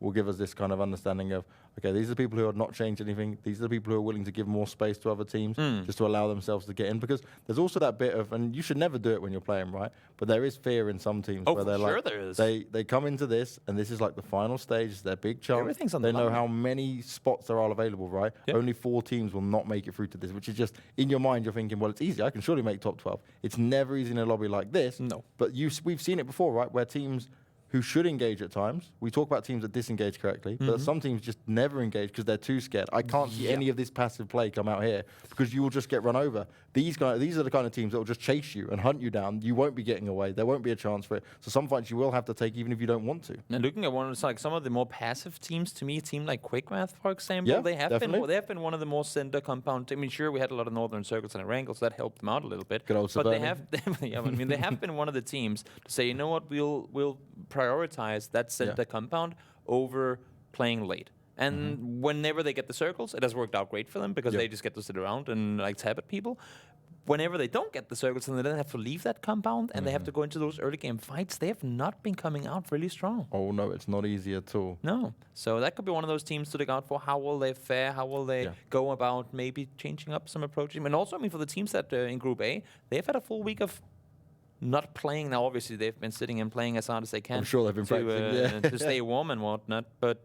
will give us this kind of understanding of, okay, these are the people who have not changed anything. These are the people who are willing to give more space to other teams just to allow themselves to get in. Because there's also that bit of, and you should never do it when you're playing, right? But there is fear in some teams where they're like, there is. They come into this, and this is like the final stage. It's their big chance. Everything's on they the know line. how many spots there are available, right? Yep. Only 4 teams will not make it through to this, which is just, in your mind, you're thinking, well, it's easy. I can surely make top 12. It's never easy in a lobby like this. No. But we've seen it before, right? Where teams who should engage at times. We talk about teams that disengage correctly, but some teams just never engage because they're too scared. I can't see any of this passive play come out here because you will just get run over. These are the kind of teams that will just chase you and hunt you down. You won't be getting away. There won't be a chance for it. So some fights you will have to take even if you don't want to. And looking at like some of the more passive teams, to me, a team like Quickmath, for example, Yeah, they have definitely. been one of the more center compound. I mean, sure, we had a lot of northern circles and Erangel, so that helped them out a little bit. Good old But they Se7en. they have been one of the teams to say, you know what, we'll prioritize that center compound over playing late. And whenever they get the circles, it has worked out great for them because they just get to sit around and like tap at people. Whenever they don't get the circles and they then have to leave that compound and they have to go into those early game fights, they have not been coming out really strong. Oh, no, it's not easy at all. No. So that could be one of those teams to look out for. How will they fare? How will they go about maybe changing up some approaches? And also, I mean, for the teams that in Group A, they've had a full week of not playing. Now, obviously, they've been sitting and playing as hard as they can. I'm sure they've been practicing, to stay warm and whatnot. But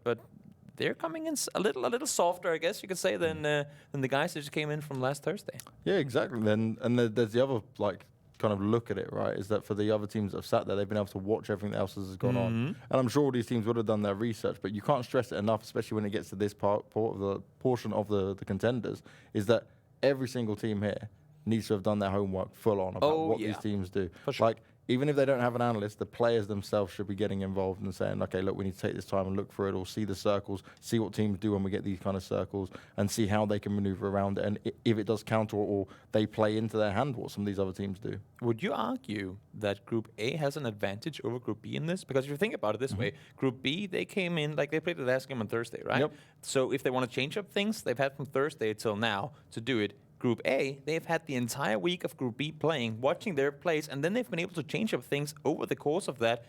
they're coming in a little softer, I guess you could say, than the guys that just came in from last Thursday. Yeah, exactly. There's the other like kind of look at it, right? Is that for the other teams that have sat there, they've been able to watch everything else that has gone on. And I'm sure all these teams would have done their research, but you can't stress it enough, especially when it gets to this portion of the contenders, is that every single team here needs to have done their homework full on about what these teams do. For sure. Like, even if they don't have an analyst, the players themselves should be getting involved and saying, okay, look, we need to take this time and look for it, or see the circles, see what teams do when we get these kind of circles, and see how they can maneuver around it, and if it does counter or they play into their hand what some of these other teams do. Would you argue that Group A has an advantage over Group B in this? Because if you think about it this way, Group B, they came in, like they played the last game on Thursday, right? Yep. So if they want to change up things, they've had from Thursday till now to do it. Group A, they've had the entire week of Group B playing, watching their plays, and then they've been able to change up things over the course of that,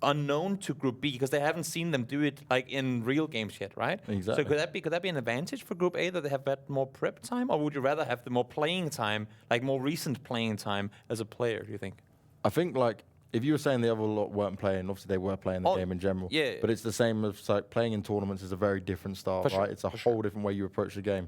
unknown to Group B, because they haven't seen them do it like in real games yet, right? Exactly. So could that be an advantage for Group A that they have had more prep time, or would you rather have the more playing time, like more recent playing time as a player? Do you think? I think like if you were saying the other lot weren't playing, obviously they were playing the game in general. Yeah. But it's the same as like playing in tournaments is a very different style, For right? sure, It's a whole different way you approach the game.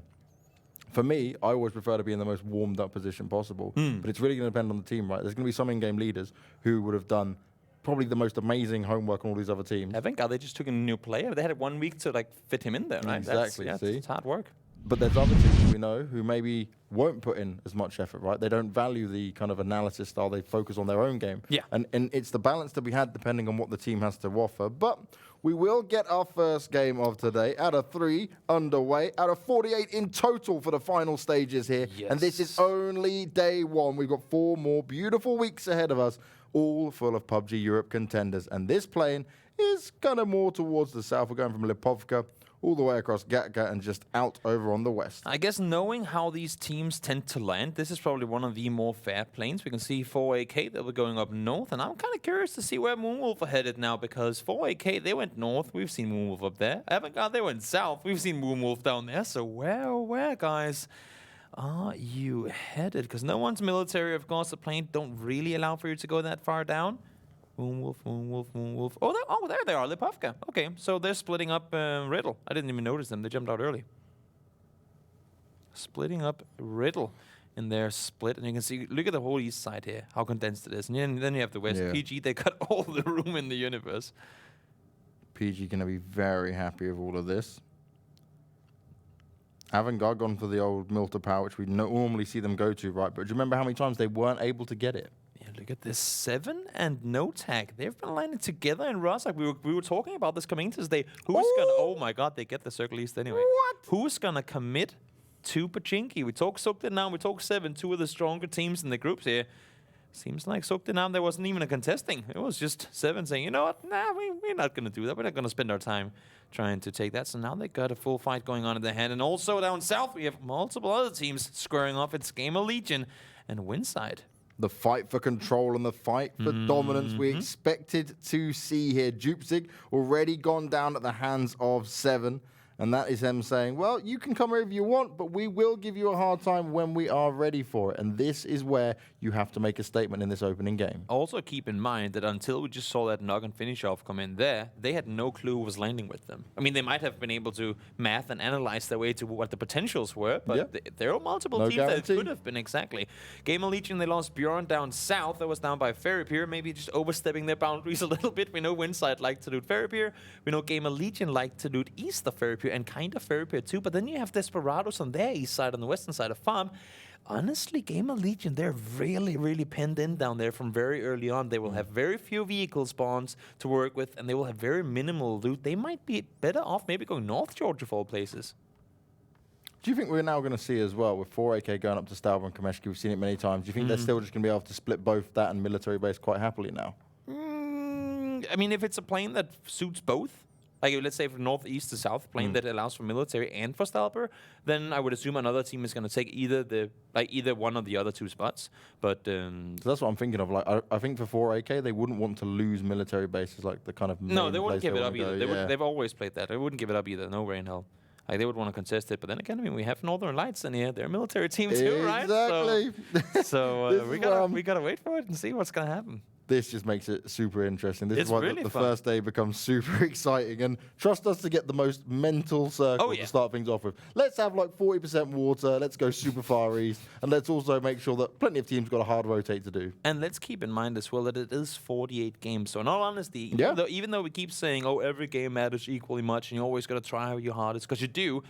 For me, I always prefer to be in the most warmed up position possible. But it's really going to depend on the team, right? There's going to be some in-game leaders who would have done probably the most amazing homework on all these other teams. Avangar, they just took a new player. They had 1 week to like fit him in there, right? Exactly, see? It's hard work. But there's other teams we know who maybe won't put in as much effort, right? They don't value the kind of analysis style. They focus on their own game. Yeah. And it's the balance to be had depending on what the team has to offer. But we will get our first game of today out of 3 underway, out of 48 in total for the final stages here. Yes. And this is only day 1. We've got 4 more beautiful weeks ahead of us, all full of PUBG Europe contenders. And this plane is kind of more towards the south. We're going from Lipovka all the way across Gatka and just out over on the west. I guess knowing how these teams tend to land, this is probably one of the more fair planes. We can see 4AK, they'll be going up north, and I'm kind of curious to see where Moonwolf are headed now, because 4AK, they went north, we've seen Moonwolf up there. Avangar, they went south, we've seen Moonwolf down there, so where, guys, are you headed? Because no one's military, of course, the plane don't really allow for you to go that far down. Moonwolf. Oh, there they are, Lipovka. Okay, so they're splitting up Riddle. I didn't even notice them. They jumped out early. Splitting up Riddle in their split. And you can see, look at the whole east side here, how condensed it is. And then you have the west. Yeah. PG, they got all the room in the universe. PG going to be very happy with all of this. Avangar gone for the old Milter Power, which we normally see them go to, right? But do you remember how many times they weren't able to get it? Yeah, look at this. Se7en and No Tag. They've been landing together in Rozak. We were talking about this coming into this day. Who's gonna? Oh my God, they get the circle east anyway. What? Who's gonna commit to Pachinki? We talk Zoekt Een Naam. We talk Se7en. 2 of the stronger teams in the groups here. Seems like Zoekt Een Naam, there wasn't even a contesting. It was just Se7en saying, you know what? Nah, we're not gonna do that. We're not gonna spend our time trying to take that. So now they got a full fight going on in their hand. And also down south, we have multiple other teams squaring off. It's Gamerlegion and Winside. The fight for control and the fight for dominance we expected to see here. Jupzig already gone down at the hands of Se7en. And that is them saying, well, you can come wherever you want, but we will give you a hard time when we are ready for it. And this is where you have to make a statement in this opening game. Also keep in mind that until we just saw that knock and finish off come in there, they had no clue who was landing with them. I mean, they might have been able to math and analyze their way to what the potentials were, but there are multiple teams that could have been exactly. Gamerlegion, they lost Bjorn down south. That was down by Ferrypier, maybe just overstepping their boundaries a little bit. We know Winside liked to loot Ferrypier. We know Gamerlegion liked to loot east of Ferrypier and kind of Ferrypier too, but then you have Desperados on their east side, on the western side of Farm. Honestly, Gamerlegion, they're really, really pinned in down there from very early on. They will have very few vehicle spawns to work with, and they will have very minimal loot. They might be better off maybe going North Georgia of all places. Do you think we're now going to see as well, with 4AK going up to Stalber and Kameshki, we've seen it many times, do you think they're still just going to be able to split both that and military base quite happily now? I mean, if it's a plane that suits both, like let's say from northeast to south plane that allows for military and for Stalber, then I would assume another team is going to take either one of the other two spots. But so that's what I'm thinking of. Like I think for 4AK they wouldn't want to lose military bases, like the kind of no, they wouldn't give it up either. They've always played that. They wouldn't give it up either. No way in hell. Like they would want to contest it, but then again, I mean, we have Northern Lights in here. They're a military team too, right? Exactly. So we gotta wait for it and see what's gonna happen. This just makes it super interesting. This is why really the first day becomes super exciting. And trust us to get the most mental circle to start things off with. Let's have like 40% water. Let's go super far east. And let's also make sure that plenty of teams got a hard rotate to do. And let's keep in mind as well that it is 48 games. So in all honesty, even though we keep saying, oh, every game matters equally much and you always got to try your hardest, because you do,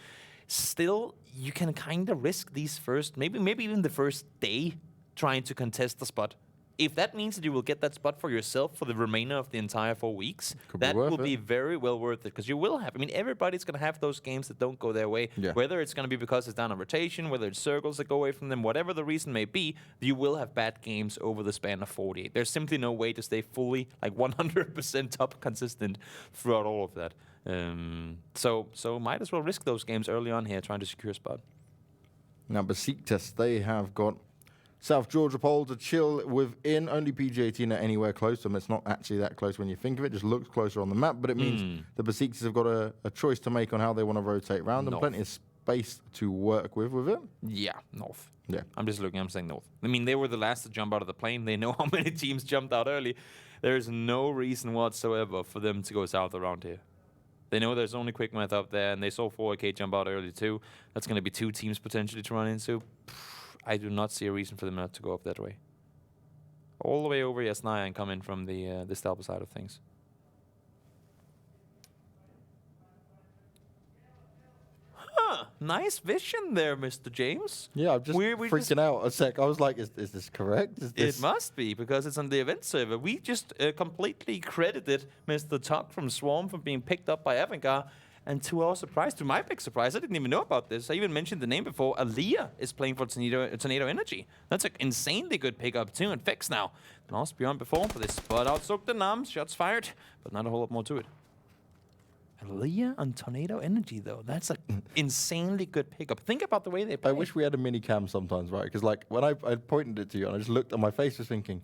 still, you can kind of risk these first, maybe even the first day trying to contest the spot. If that means that you will get that spot for yourself for the remainder of the entire 4 weeks, that will be very well worth it, because you will have, I mean, everybody's going to have those games that don't go their way, whether it's going to be because it's down on rotation, whether it's circles that go away from them, whatever the reason may be, you will have bad games over the span of 48. There's simply no way to stay fully, like 100% top consistent throughout all of that. So might as well risk those games early on here, trying to secure a spot. Now, Besiktas, they have got South Georgia Pole to chill within. Only PG-18 are anywhere close to them. It's not actually that close when you think of it. It just looks closer on the map, but it means the Besiktas have got a choice to make on how they want to rotate around and plenty of space to work with it. Yeah, north. Yeah. I'm saying north. I mean, they were the last to jump out of the plane. They know how many teams jumped out early. There's no reason whatsoever for them to go south around here. They know there's only Quickmath up there, and they saw 4AK jump out early too. That's going to be 2 teams potentially to run into. I do not see a reason for them not to go up that way. All the way over Yasnaya and come in from the Stalber side of things. Huh. Nice vision there, Mr. James. Yeah, I'm just freaking out a sec. I was like, is this correct? It must be, because it's on the event server. We just completely credited Mr. Tuck from Swarm for being picked up by Avangar. And to our surprise, to my big surprise, I didn't even know about this. I even mentioned the name before. Aliyah is playing for Tornado Energy. That's an insanely good pickup too. And Fix now. Lost beyond before, but they spot out Zoekt Een Naam. Shots fired, but not a whole lot more to it. Aliyah on Tornado Energy, though. That's an insanely good pickup. Think about the way they play. I wish we had a mini cam sometimes, right? Because like when I pointed it to you and I just looked at my face, just thinking,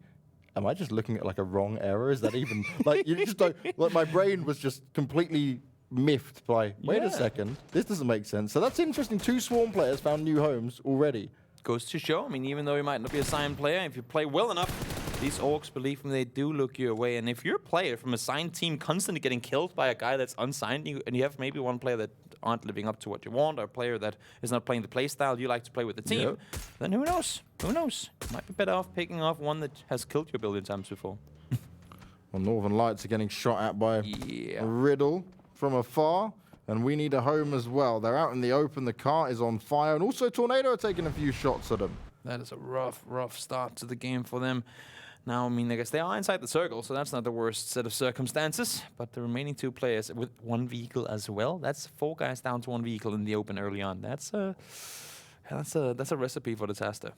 am I just looking at like a wrong error? Is that even like you just don't? Like my brain was just completely miffed by, wait a second, this doesn't make sense. So that's interesting. 2 Swarm players found new homes already. Goes to show, I mean, even though you might not be a signed player, if you play well enough, these orcs, believe me, they do look you away. And if you're a player from a signed team constantly getting killed by a guy that's unsigned, and you have maybe one player that aren't living up to what you want, or a player that is not playing the play style you like to play with the team, then who knows? Who knows? Might be better off picking off one that has killed you a billion times before. Well, Northern Lights are getting shot at by Riddle from afar, and we need a home as well. They're out in the open, the car is on fire, and also Tornado are taking a few shots at them. That is a rough start to the game for them. Now, I mean, I guess they are inside the circle, so that's not the worst set of circumstances, but the remaining 2 players with 1 vehicle as well, that's 4 guys down to 1 vehicle in the open early on. That's a recipe for disaster.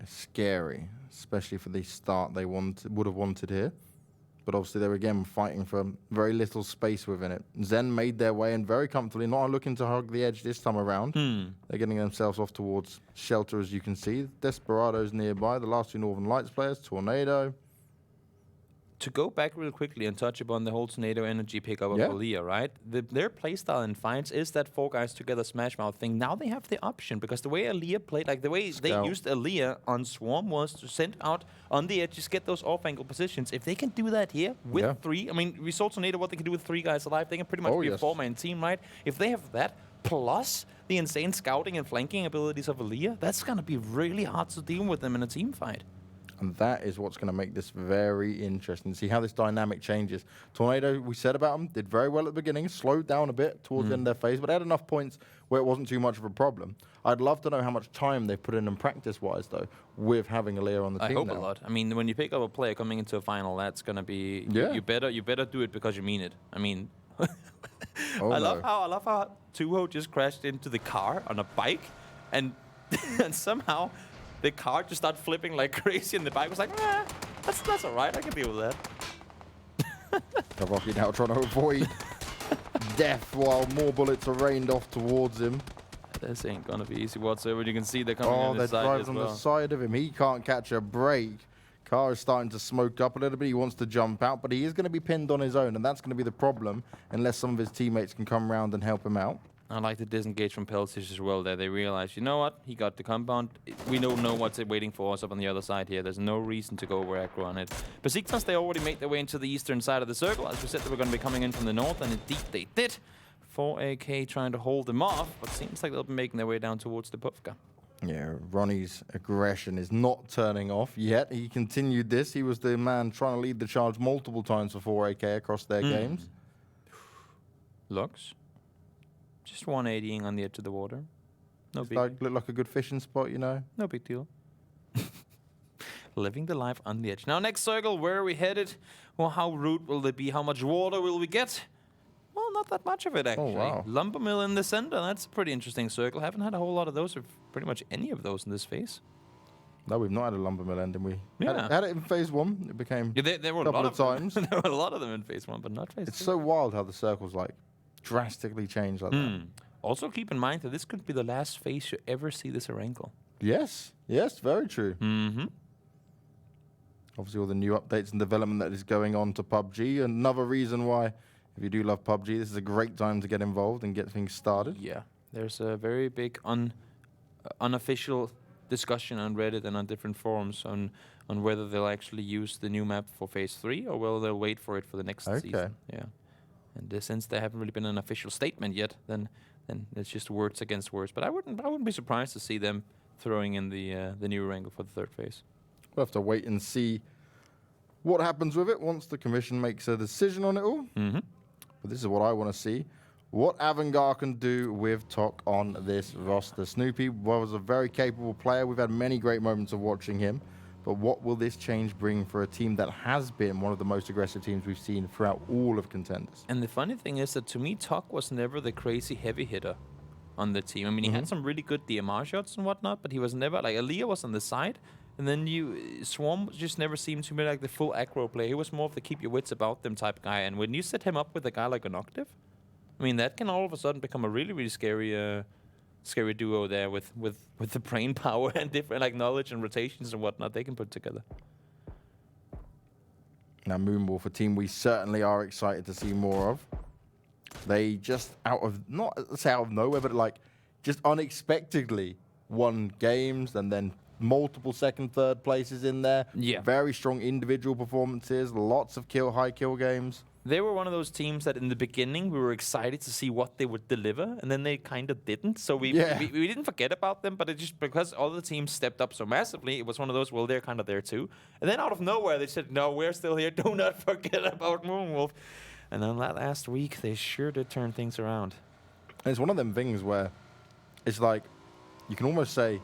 Scary, especially for the start they would have wanted here. but obviously they were again fighting for very little space within it. Zen made their way in very comfortably, not looking to hug the edge this time around. They're getting themselves off towards shelter, as you can see. Desperado's nearby, the last two Northern Lights players, Tornado. To go back real quickly and touch upon the whole Tornado energy pickup of Aaliyah, right? Their playstyle in fights is that 4 guys together smash mouth thing. Now they have the option, because the way Aaliyah played, like the way they used Aaliyah on Swarm was to send out on the edges, get those off-angle positions. If they can do that here with 3, I mean, we saw Tornado what they can do with 3 guys alive. They can pretty much be a 4-man team, right? If they have that, plus the insane scouting and flanking abilities of Aaliyah, that's going to be really hard to deal with them in a team fight. And that is what's going to make this very interesting. See how this dynamic changes. Tornado, we said about them, did very well at the beginning, slowed down a bit towards the end of their phase, but they had enough points where it wasn't too much of a problem. I'd love to know how much time they've put in practice-wise, though, with having Aaliyah on the team I hope now. a lot. I mean, when you pick up a player coming into a final, that's going to be... You better do it because you mean it. I mean... I love how Tuho just crashed into the car on a bike, and and somehow... the car just started flipping like crazy, and the bike was like, that's all right, I can deal with that. Rocky now trying to avoid death while more bullets are rained off towards him. This ain't gonna be easy whatsoever. You can see they're coming on the they're side driving as on well. the side of him. He can't catch a break. Car is starting to smoke up a little bit. He wants to jump out, but he is going to be pinned on his own, and that's going to be the problem unless some of his teammates can come around and help him out. I like the disengage from Pelsish as well there. They realize, you know what? He got the compound. We don't know what's waiting for us up on the other side here. There's no reason to go over aggro on it. Besiktas, they already made their way into the eastern side of the circle. As we said, they were going to be coming in from the north, and indeed they did. 4AK trying to hold them off, but seems like they'll be making their way down towards the Pufka. Yeah, Ronnie's aggression is not turning off yet. He continued this. He was the man trying to lead the charge multiple times for 4AK across their games. Lux. Just 180ing on the edge of the water. No big Look like a good fishing spot, you know. No big deal. Living the life on the edge. Now, next circle, where are we headed? Well, how rude will they be? How much water will we get? Well, not that much of it, actually. Oh, wow. Lumber mill in the center. That's a pretty interesting circle. Haven't had a whole lot of those, or pretty much any of those in this phase. No, we've not had a lumber mill ending. We Yeah. had it in phase 1. It became There were a couple a lot of times. there were a lot of them in phase 1, but not phase 2. It's so wild how the circles like drastically change like that. Also, keep in mind that this could be the last phase you ever see this Erangel. Yes, very true. Obviously, all the new updates and development that is going on to PUBG. Another reason why, if you do love PUBG, this is a great time to get involved and get things started. Yeah, there's a very big unofficial discussion on Reddit and on different forums on whether they'll actually use the new map for phase 3 or whether they'll wait for it for the next season. Yeah, and since there haven't really been an official statement yet, then it's just words against words. But I wouldn't be surprised to see them throwing in the new Erangel for the 3rd phase. We'll have to wait and see what happens with it once the commission makes a decision on it all. But this is what I want to see. What Avangar can do with Tok on this roster. Snoopy was a very capable player. We've had many great moments of watching him. But what will this change bring for a team that has been one of the most aggressive teams we've seen throughout all of Contenders? And the funny thing is that to me, Tok was never the crazy heavy hitter on the team. I mean, he had some really good DMR shots and whatnot, but he was never, like, Aaliyah was on the side. And then Swarm just never seemed to be like the full aggro player. He was more of the keep your wits about them type guy. And when you set him up with a guy like an Octave, I mean, that can all of a sudden become a really, really scary duo there with the brain power and different like knowledge and rotations and whatnot they can put together. Now, Moonwolf, a team we certainly are excited to see more of. They just out of nowhere, but like just unexpectedly won games and then multiple 2nd, 3rd places in there. Yeah. Very strong individual performances, lots of high kill games. They were one of those teams that in the beginning we were excited to see what they would deliver, and then they kind of didn't. So we didn't forget about them, but it just because all the teams stepped up so massively, it was one of those, well, they're kind of there too. And then out of nowhere, they said, no, we're still here. Do not forget about Moonwolf. And then last week, they sure did turn things around. And it's one of them things where it's like, you can almost say,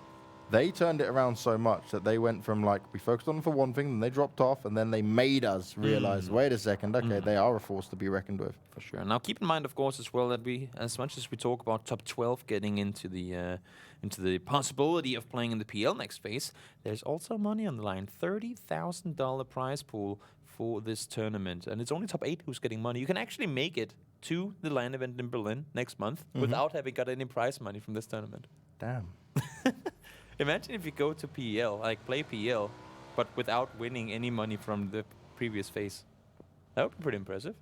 they turned it around so much that they went from like, we focused on them for one thing, then they dropped off, and then they made us realize, wait a second, okay, they are a force to be reckoned with. For sure. Now, keep in mind, of course, as well that as much as we talk about top 12 getting into the possibility of playing in the PL next phase, there's also money on the line. $30,000 prize pool for this tournament. And it's only top 8 who's getting money. You can actually make it to the LAN event in Berlin next month without having got any prize money from this tournament. Damn. Imagine if you go to PEL, like play PEL, but without winning any money from the previous phase. That would be pretty impressive.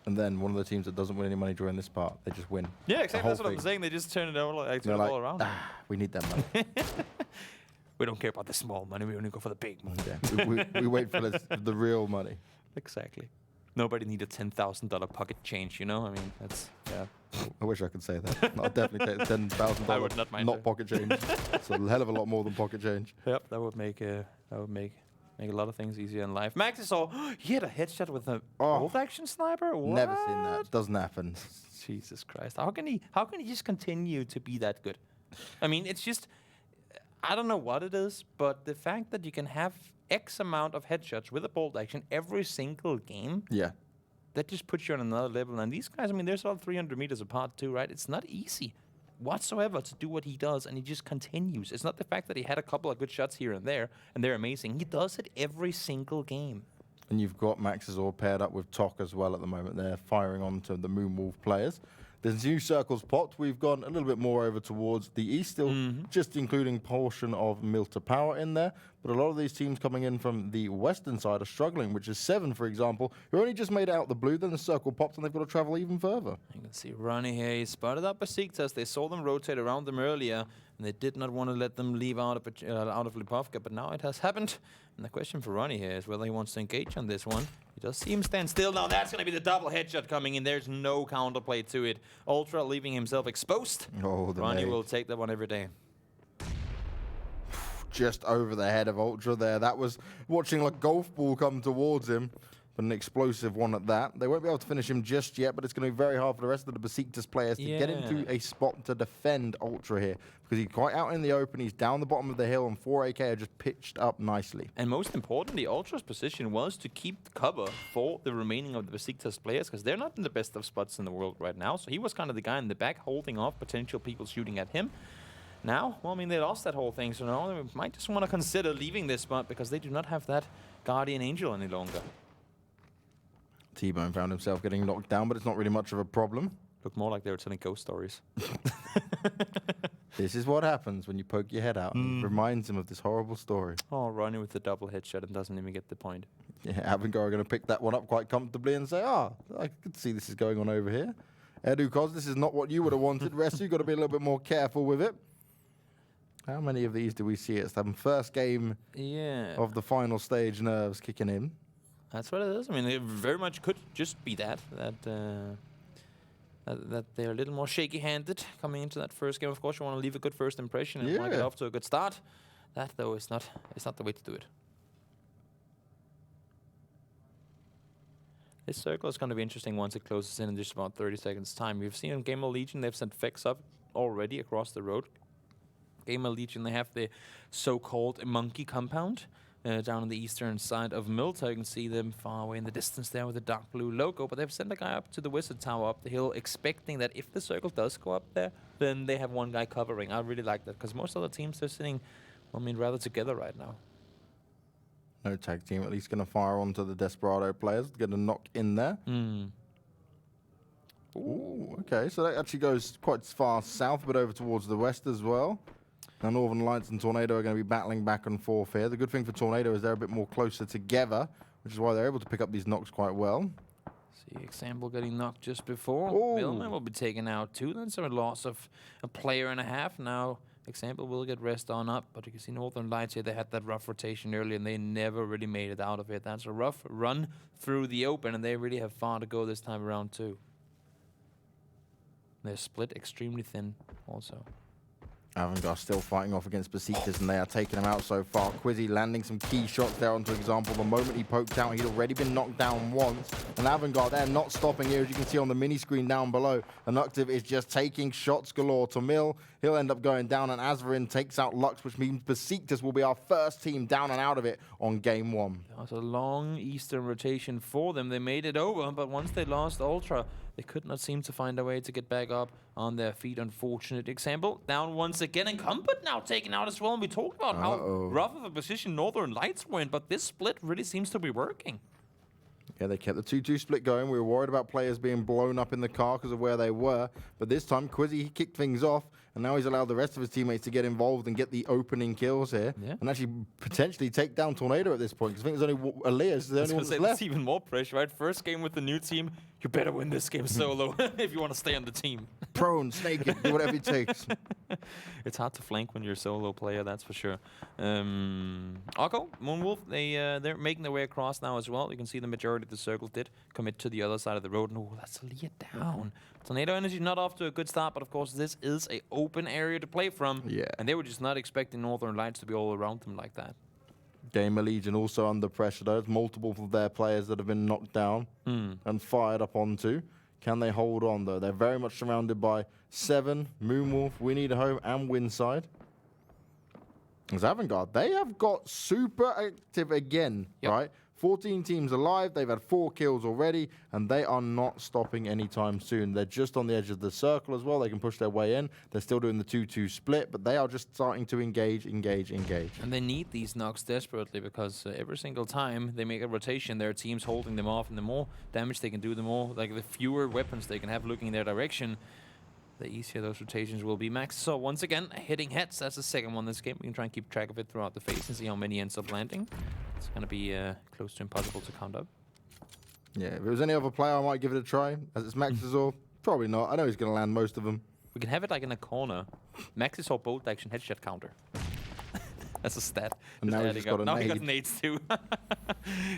And then one of the teams that doesn't win any money during this part, they just win. Yeah, exactly. That's what I'm saying. They just turn it all, all around. We need that money. We don't care about the small money. We only go for the big money. Yeah. we wait for the real money. Exactly. Nobody need a $10,000 pocket change, you know? I mean, that's, yeah. I wish I could say that. I'd definitely take $10,000. I would not mind not pocket change. It's a hell of a lot more than pocket change. Yep, that would make a lot of things easier in life. Max saw he had a headshot with a bolt action sniper. What? Never seen that. Doesn't happen. Jesus Christ! How can he just continue to be that good? I mean, it's just I don't know what it is, but the fact that you can have X amount of headshots with a bolt action every single game. Yeah. That just puts you on another level. And these guys, I mean, they're all 300 meters apart too, right? It's not easy whatsoever to do what he does, and he just continues. It's not the fact that he had a couple of good shots here and they're amazing. He does it every single game. And you've got Max's all paired up with Tok as well at the moment. They're firing onto the Moonwolf players. There's new circles popped. We've gone a little bit more over towards the east, still just including portion of Milta Power in there. But a lot of these teams coming in from the western side are struggling, which is Se7en, for example, who only just made it out the blue. Then the circle popped, and they've got to travel even further. You can see Ronnie here. He spotted up Besiktas. They saw them rotate around them earlier, and they did not want to let them leave out of Lipovka. But now it has happened. And the question for Ronnie here is whether he wants to engage on this one. He does see him stand still. Now that's going to be the double headshot coming in. There's no counterplay to it. Ultra leaving himself exposed. Oh, Ronnie will take that one every day. Just over the head of Ultra there. That was watching like golf ball come towards him. But an explosive one at that. They won't be able to finish him just yet, but it's going to be very hard for the rest of the Besiktas players to get into a spot to defend Ultra here. Because he's quite out in the open, he's down the bottom of the hill, and 4AK are just pitched up nicely. And most importantly, Ultra's position was to keep cover for the remaining of the Besiktas players, because they're not in the best of spots in the world right now. So he was kind of the guy in the back holding off potential people shooting at him. Now, well, I mean, they lost that whole thing, so now they might just want to consider leaving this spot because they do not have that Guardian Angel any longer. T-Bone found himself getting knocked down, but it's not really much of a problem. Looked more like they were telling ghost stories. This is what happens when you poke your head out. And it reminds him of this horrible story. Oh, Ronnie with the double headshot and doesn't even get the point. Yeah, Avangar are going to pick that one up quite comfortably and say, I could see this is going on over here. Edukos, this is not what you would have wanted. Resu, you've got to be a little bit more careful with it. How many of these do we see? It's the first game of the final stage, nerves kicking in. That's what it is. I mean, it very much could just be that they're a little more shaky-handed coming into that first game. Of course, you want to leave a good first impression and want to get off to a good start. That, though, is not the way to do it. This circle is going to be interesting once it closes in just about 30 seconds' time. We've seen in Gamerlegion, they've sent Vex up already across the road. Gamerlegion, they have the so-called monkey compound down on the eastern side of Milta. You can see them far away in the distance there with the dark blue logo, but they've sent a guy up to the Wizard Tower up the hill, expecting that if the circle does go up there, then they have one guy covering. I really like that, because most other teams are sitting, I mean, rather together right now. No tag team, at least going to fire onto the Desperado players, get a knock in there. Ooh, okay, so that actually goes quite far south, but over towards the west as well. Now Northern Alliance and Tornado are going to be battling back and forth here. The good thing for Tornado is they're a bit more closer together, which is why they're able to pick up these knocks quite well. See Example getting knocked just before. Millman will be taken out too. That's a loss of a player and a half. Now Example will get rest on up, but you can see Northern Lights here, they had that rough rotation earlier and they never really made it out of it. That's a rough run through the open, and they really have far to go this time around too. They're split extremely thin also. Avangar still fighting off against Besiktas, and they are taking him out so far. Quizzy landing some key shots there onto Example. The moment he poked out, he'd already been knocked down once. And Avangar, they're not stopping here, as you can see on the mini screen down below. Anuctive is just taking shots galore. To Mill, he'll end up going down, and Azvarin takes out Lux, which means Besiktas will be our first team down and out of it on game one. That was a long eastern rotation for them. They made it over, but once they lost Ultra, they could not seem to find a way to get back up. on their feet. Unfortunate example. Down once again, and Combat now taken out as well. And we talked about how rough of a position Northern Lights were in, but this split really seems to be working. Yeah, they kept the 2-2 split going. We were worried about players being blown up in the car because of where they were. But this time, Quizzy, he kicked things off. And now he's allowed the rest of his teammates to get involved and get the opening kills here. Yeah. And actually potentially take down Tornado at this point. Because I think there's only Elias, the only one that's left. That's even more pressure, right? First game with the new team. You better win this game solo if you want to stay on the team. Prone, snake it, do whatever it takes. It's hard to flank when you're a solo player, that's for sure. Arco, Moonwolf, they're making their way across now as well. You can see the majority of the circle did commit to the other side of the road. And oh, that's a lead down. Tornado Energy not off to a good start, but of course this is an open area to play from. Yeah. And they were just not expecting Northern Lights to be all around them like that. Gamerlegion also under pressure. There's multiple of their players that have been knocked down and fired up onto. Can they hold on though? They're very much surrounded by Se7en, Moonwolf, We Need a Home, and Winside. As Avangar, they have got super active again, right? 14 teams alive, they've had 4 kills already, and they are not stopping anytime soon. They're just on the edge of the circle as well. They can push their way in. They're still doing the 2-2 split, but they are just starting to engage. And they need these knocks desperately because every single time they make a rotation, their team's holding them off, and the more damage they can do, the more, like the fewer weapons they can have looking in their direction, the easier those rotations will be. Max, so once again, hitting heads. That's the second one this game. We can try and keep track of it throughout the phase and see how many ends up landing. It's going to be close to impossible to count up. Yeah, if it was any other player, I might give it a try. As it's Maxisor, probably not. I know he's going to land most of them. We can have it like in a corner. Maxisor bolt action headshot counter. That's a stat. And now he's got a nade. He got nades too.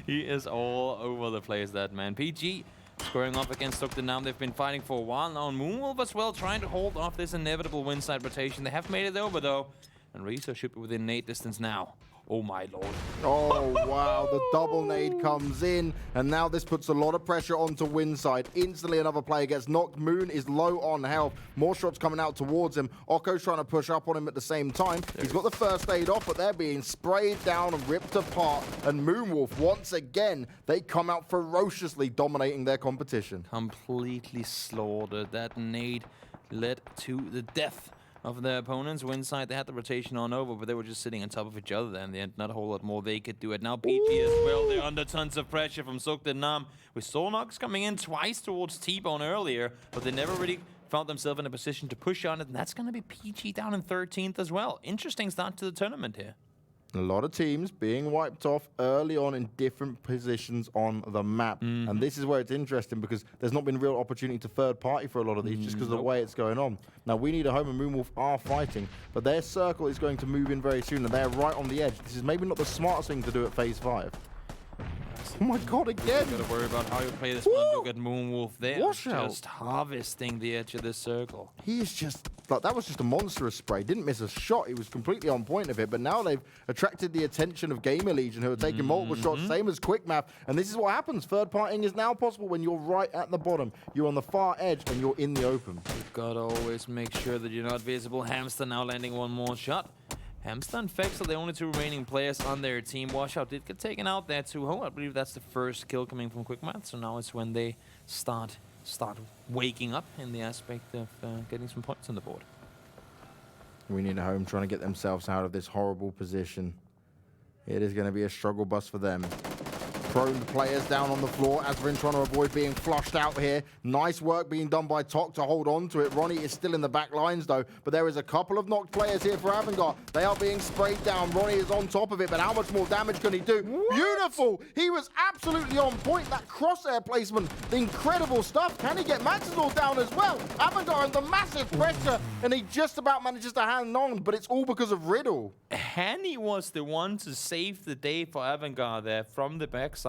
He is all over the place, that man. PG squaring off against Zoekt Een Naam. They've been fighting for a while now. And Moonwolf as well, trying to hold off this inevitable Winside rotation. They have made it over though. And Risa should be within nade distance now. Oh my lord. Oh wow, the double nade comes in, and now this puts a lot of pressure onto Winside. Instantly another player gets knocked. Moon is low on health. More shots coming out towards him. Okko's trying to push up on him at the same time. He's got the first aid off, but they're being sprayed down and ripped apart. And Moonwolf, once again, they come out ferociously dominating their competition. Completely slaughtered. That nade led to the death of their opponents. Winside, they had the rotation on over, but they were just sitting on top of each other there in the end. Not a whole lot more they could do it. Now PG as well, they're under tons of pressure from Zoekt Een Naam. We saw knocks coming in twice towards T-Bone earlier, but they never really found themselves in a position to push on it, and that's going to be PG down in 13th as well. Interesting start to the tournament here. A lot of teams being wiped off early on in different positions on the map. And this is where it's interesting because there's not been real opportunity to third party for a lot of these just because of the way it's going on. Now, We Need a Home and Moonwolf are fighting, but their circle is going to move in very soon and they're right on the edge. This is maybe not the smartest thing to do at phase 5. Oh my god, again! You gotta worry about how you play this one. Look at Moonwolf there, just harvesting the edge of this circle. He is just, like, that was just a monstrous spray. Didn't miss a shot. He was completely on point of it, but now they've attracted the attention of Gamerlegion, who are taking multiple shots, same as Quickmath, and this is what happens. Third partying is now possible when you're right at the bottom. You're on the far edge and you're in the open. You've gotta always make sure that you're not visible. Hamster now landing one more shot. Hamster and Fex are the only 2 remaining players on their team. Washout did get taken out there too. I believe that's the first kill coming from Quickmath. So now it's when they start waking up in the aspect of getting some points on the board. We Need a Home trying to get themselves out of this horrible position. It is going to be a struggle bus for them. Prone players down on the floor. Azrin trying to avoid being flushed out here. Nice work being done by Tok to hold on to it. Ronnie is still in the back lines though, but there is a couple of knocked players here for Avangar. They are being sprayed down. Ronnie is on top of it, but how much more damage can he do? What? Beautiful! He was absolutely on point. That crosshair placement, the incredible stuff. Can he get Maxisor down as well? Avangar under massive pressure, and he just about manages to hang on, but it's all because of Riddle. Hanny was the one to save the day for Avangar there from the backside.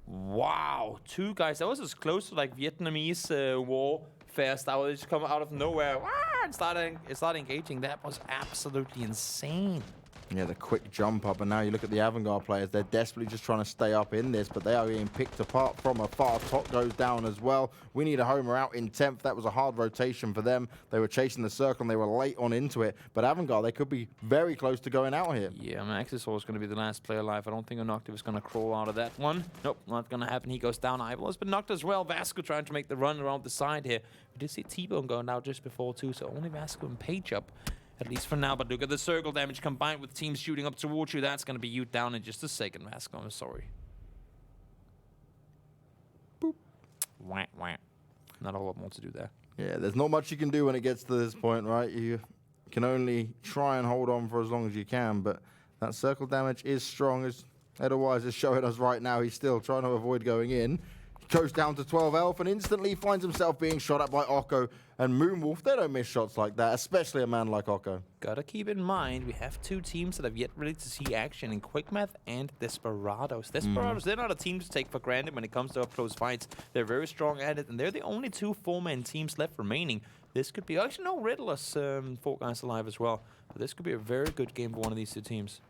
Wow, 2 guys. That was as close to like Vietnamese warfare style. They just come out of nowhere and start engaging. That was absolutely insane. Yeah, the quick jump up, and now you look at the Avangar players, they're desperately just trying to stay up in this, but they are being picked apart from afar. Top goes down as well. We need a homer out in 10th. That was a hard rotation for them. They were chasing the circle, and they were late on into it, but Avangar, they could be very close to going out here. Yeah, Max is always going to be the last player alive. I don't think Noctis is going to crawl out of that one. Nope, not going to happen. He goes down. Ival has been knocked as well. Vasco trying to make the run around the side here. We did see T-Bone going out just before too, so only Vasco and Page up. At least for now, but look at the circle damage combined with teams shooting up towards you. That's going to be you down in just a second, Vasco. I'm sorry. Boop. Wah, wah. Not a lot more to do there. Yeah, there's not much you can do when it gets to this point, right? You can only try and hold on for as long as you can, but that circle damage is strong, as Otherwise is showing us right now. He's still trying to avoid going in. Goes down to 12 health and instantly finds himself being shot at by Occo and Moonwolf. They don't miss shots like that, especially a man like Occo. Gotta keep in mind, we have two teams that have yet really to see action in Quickmath and Desperados. Desperados, they're not a team to take for granted when it comes to up-close fights. They're very strong at it, and they're the only two four-man teams left remaining. This could be... Actually, no, Riddle has 4 guys alive as well. But this could be a very good game for one of these two teams.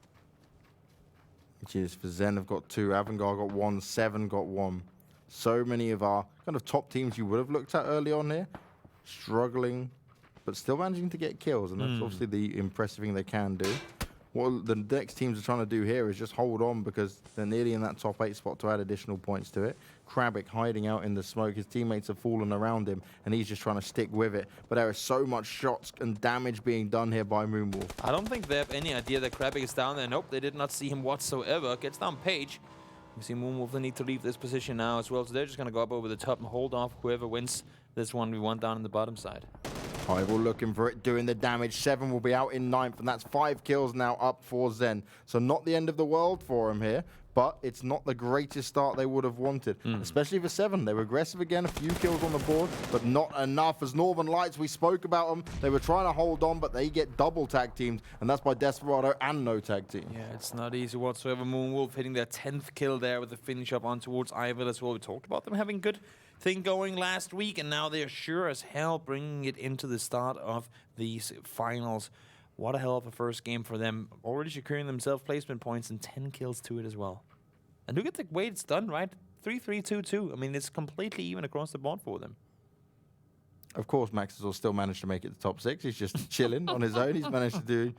Cheers for Zen have got 2, Avangar got 1, Se7en got 1. So many of our kind of top teams you would have looked at early on here, struggling, but still managing to get kills, and that's obviously the impressive thing they can do. What the next teams are trying to do here is just hold on because they're nearly in that top 8 spot to add additional points to it. Krabik hiding out in the smoke. His teammates have fallen around him, and he's just trying to stick with it. But there is so much shots and damage being done here by Moonwolf. I don't think they have any idea that Krabik is down there. Nope, they did not see him whatsoever. Gets down Page. You see Moonwolf, they need to leave this position now as well, so they're just going to go up over the top and hold off whoever wins this 1v1 down in the bottom side. Ival looking for it, doing the damage. Se7en will be out in 9th, and that's 5 kills now up for Zen. So not the end of the world for him here, but it's not the greatest start they would have wanted, especially for Se7en. They were aggressive again, a few kills on the board, but not enough. As Northern Lights, we spoke about them. They were trying to hold on, but they get double tag teamed, and that's by Desperado and no tag team. Yeah, it's not easy whatsoever. Moonwolf hitting their 10th kill there with the finish up on towards Ival as well. We talked about them having good thing going last week, and now they're sure as hell bringing it into the start of these finals. What a hell of a first game for them. Already securing themselves placement points and 10 kills to it as well. And look at the way it's done, right? 3-3-2-2. I mean, it's completely even across the board for them. Of course, Max will still manage to make it to top 6. He's just chilling on his own. He's managed to do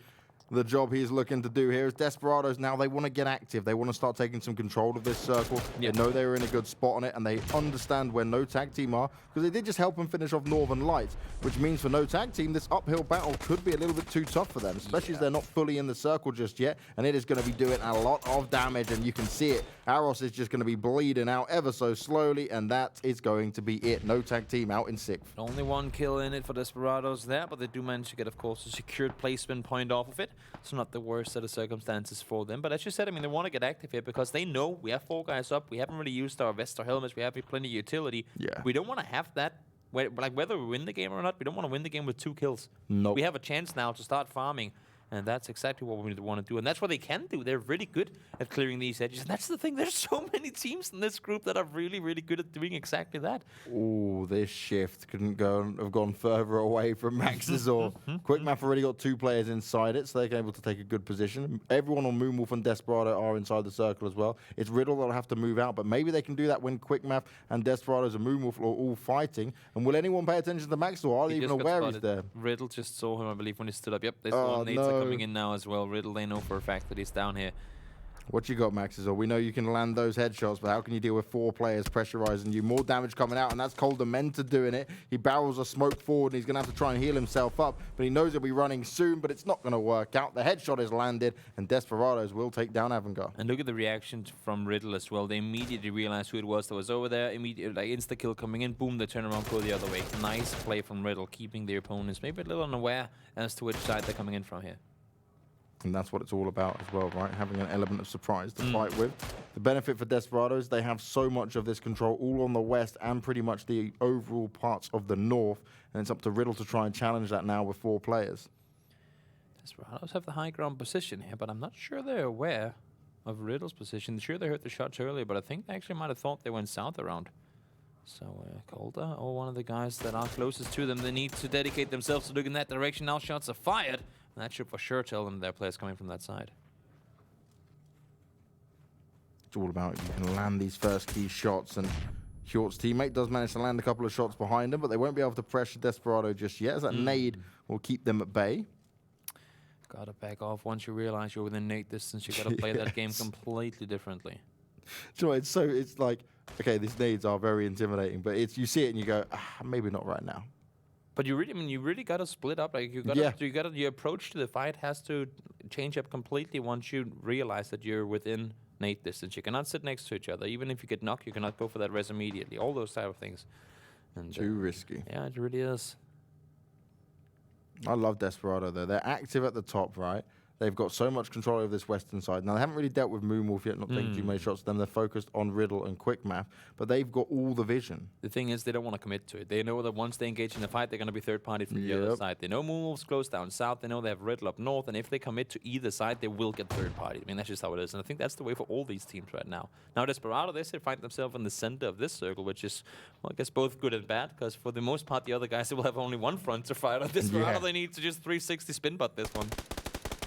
the job he's looking to do here. Is Desperados now, they want to get active. They want to start taking some control of this circle. They know they were in a good spot on it, and they understand where no tag team are, because they did just help them finish off Northern Lights, which means for no tag team, this uphill battle could be a little bit too tough for them, especially as they're not fully in the circle just yet, and it is going to be doing a lot of damage, and you can see it. Aros is just going to be bleeding out ever so slowly, and that is going to be it. No tag team out in 6th. Only 1 kill in it for Desperados there, but they do manage to get, of course, a secured placement point off of it. So not the worst set of circumstances for them. But as you said, I mean, they want to get active here because they know we have 4 guys up. We haven't really used our vests or helmets. We have plenty of utility. Yeah. We don't want to have that. Like, whether we win the game or not, we don't want to win the game with 2 kills. Nope. We have a chance now to start farming. And that's exactly what we want to do. And that's what they can do. They're really good at clearing these edges. And that's the thing. There's so many teams in this group that are really, really good at doing exactly that. Oh, this shift couldn't have gone further away from Max's or Quickmath already got 2 players inside it, so they're able to take a good position. Everyone on Moonwolf and Desperado are inside the circle as well. It's Riddle that'll have to move out, but maybe they can do that when Quickmath and Desperados and Moonwolf are all fighting. And will anyone pay attention to Max, or are they even aware he's there? Riddle just saw him, I believe, when he stood up. Yep, there's one nades are coming in now as well. Riddle, they know for a fact that he's down here. What you got, Max? We know you can land those headshots, but how can you deal with 4 players pressurizing you? More damage coming out, and that's Coldamenta doing it. He barrels a smoke forward, and he's going to have to try and heal himself up, but he knows he'll be running soon, but it's not going to work out. The headshot is landed, and Desperados will take down Avangar. And look at the reaction from Riddle as well. They immediately realized who it was that was over there. Immediately, like, insta-kill coming in. Boom, they turn around, go the other way. Nice play from Riddle, keeping their opponents maybe a little unaware as to which side they're coming in from here. And that's what it's all about as well, right? Having an element of surprise to fight with. The benefit for Desperados, they have so much of this control all on the west and pretty much the overall parts of the north. And it's up to Riddle to try and challenge that now with 4 players. Desperados have the high ground position here, but I'm not sure they're aware of Riddle's position. Sure, they heard the shots earlier, but I think they actually might have thought they went south around. So, Calder, or one of the guys that are closest to them, they need to dedicate themselves to look in that direction. Now shots are fired. That should for sure tell them their players coming from that side. It's all about you can land these first key shots, and Hjort's teammate does manage to land a couple of shots behind him, but they won't be able to pressure Desperado just yet, as that nade will keep them at bay. Gotta back off once you realize you're within nade distance. You gotta play that game completely differently. Do you know, it's like, okay, these nades are very intimidating, but you see it and you go, maybe not right now. But you really gotta split up. Like your approach to the fight has to change up completely once you realize that you're within nade distance. You cannot sit next to each other. Even if you get knocked, you cannot go for that res immediately. All those type of things. And, too risky. Yeah, it really is. I love Desperado, though. They're active at the top, right? They've got so much control over this western side. Now, they haven't really dealt with Moonwolf yet, not taking too many shots at them. They're focused on Riddle and Quickmath, but they've got all the vision. The thing is, they don't want to commit to it. They know that once they engage in a fight, they're going to be third-party from the other side. They know Moonwolf's close down south. They know they have Riddle up north, and if they commit to either side, they will get third-party. I mean, that's just how it is, and I think that's the way for all these teams right now. Now, Desperado, they still find themselves in the center of this circle, which is, well, I guess, both good and bad, because for the most part, the other guys will have only one front to fight on. Desperado, they need to just 360 spin butt this one.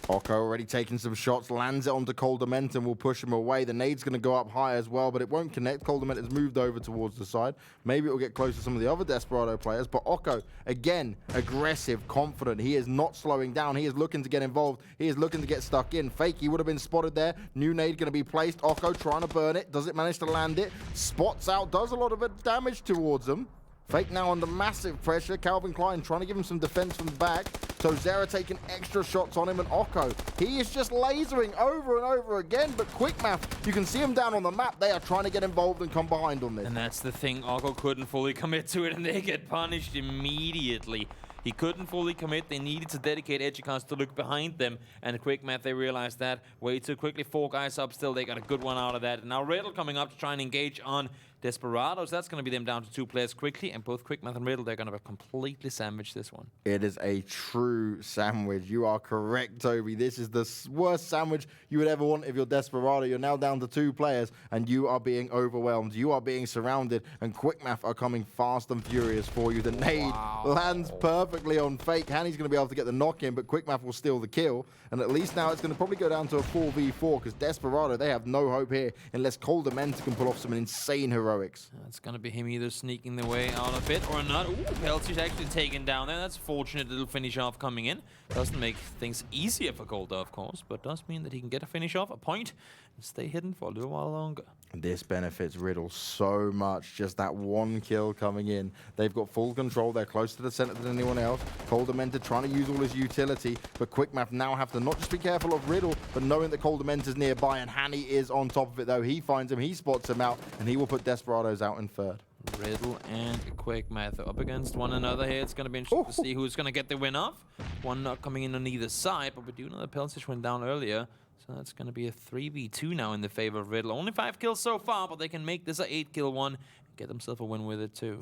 Oko already taking some shots, lands it onto Coldament and will push him away. The nade's going to go up high as well, but it won't connect. Coldament has moved over towards the side. Maybe it will get close to some of the other Desperado players, but Oko, again, aggressive, confident. He is not slowing down. He is looking to get involved. He is looking to get stuck in. Fake, he would have been spotted there. New nade going to be placed. Oko trying to burn it. Does it manage to land it? Spots out, does a lot of damage towards him. Fake now under massive pressure. Calvin Klein trying to give him some defense from the back. Tozera taking extra shots on him, and Oko, he is just lasering over and over again, but Quickmath, you can see him down on the map. They are trying to get involved and come behind on this. And that's the thing, Oko couldn't fully commit to it, and they get punished immediately. He couldn't fully commit. They needed to dedicate Edgecast to look behind them. And Quickmath, they realized that way too quickly. 4 guys up still. They got a good one out of that. And now Riddle coming up to try and engage on Desperados. That's going to be them down to 2 players quickly. And both Quickmath and Riddle, they're going to completely sandwich this one. It is a true sandwich. You are correct, Toby. This is the worst sandwich you would ever want if you're Desperado. You're now down to 2 players, and you are being overwhelmed. You are being surrounded, and Quickmath are coming fast and furious for you. The nade lands perfectly on Fake. Hanny's going to be able to get the knock in, but Quickmath will steal the kill. And at least now it's going to probably go down to a 4v4, because Desperado, they have no hope here unless Coldament can pull off some insane heroics. It's going to be him either sneaking the way out of it or not. Ooh, Peltsy's actually taken down there. That's fortunate little finish off coming in. Doesn't make things easier for Golda, of course, but does mean that he can get a finish off, a point, and stay hidden for a little while longer. This benefits Riddle so much, just that 1 kill coming in. They've got full control. They're closer to the center than anyone else. Coldament trying to use all his utility, but Quickmath now have to not just be careful of Riddle, but knowing that Coldament is nearby, and Hanny is on top of it, though. He finds him, he spots him out, and he will put Desperados out in 3rd. Riddle and Quickmath up against one another here. It's going to be interesting to see who's going to get the win off. One not coming in on either side, but we do know that Peltzy went down earlier. So that's going to be a 3v2 now in the favor of Riddle. Only 5 kills so far, but they can make this a 8-kill one and get themselves a win with it too.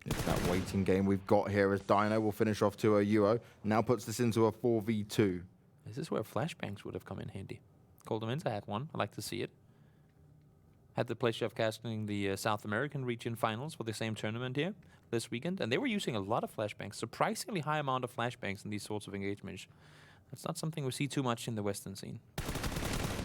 It's that waiting game we've got here as Dino will finish off to a Euro. Now puts this into a 4v2. This is where flashbangs would have come in handy. Coldament had one. I like to see it. Had the pleasure of casting the South American region finals for the same tournament here this weekend, and they were using a lot of flashbangs. Surprisingly high amount of flashbangs in these sorts of engagements. That's not something we see too much in the Western scene.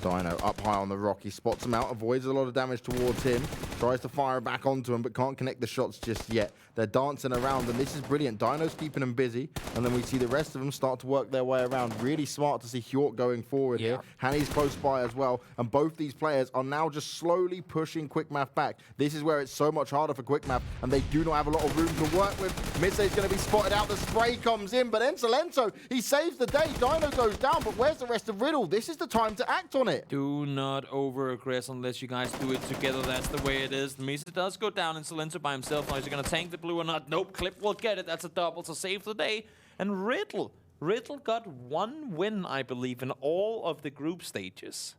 Dino up high on the rock. He spots him out, avoids a lot of damage towards him, tries to fire back onto him, but can't connect the shots just yet. They're dancing around, and this is brilliant. Dino's keeping them busy, and then we see the rest of them start to work their way around. Really smart to see Hjort going forward here. Hanny's close by as well, and both these players are now just slowly pushing Quickmath back. This is where it's so much harder for Quickmath, and they do not have a lot of room to work with. Midse's going to be spotted out. The spray comes in, but Ensolento, he saves the day. Dino goes down, but where's the rest of Riddle? This is the time to act on it. Do not over-aggress unless you guys do it together. That's the way it is. Misa does go down in Solento by himself. Now, is he going to tank the blue or not? Nope, Clip will get it. That's a double to save the day. And Riddle got 1 win, I believe, in all of the group stages.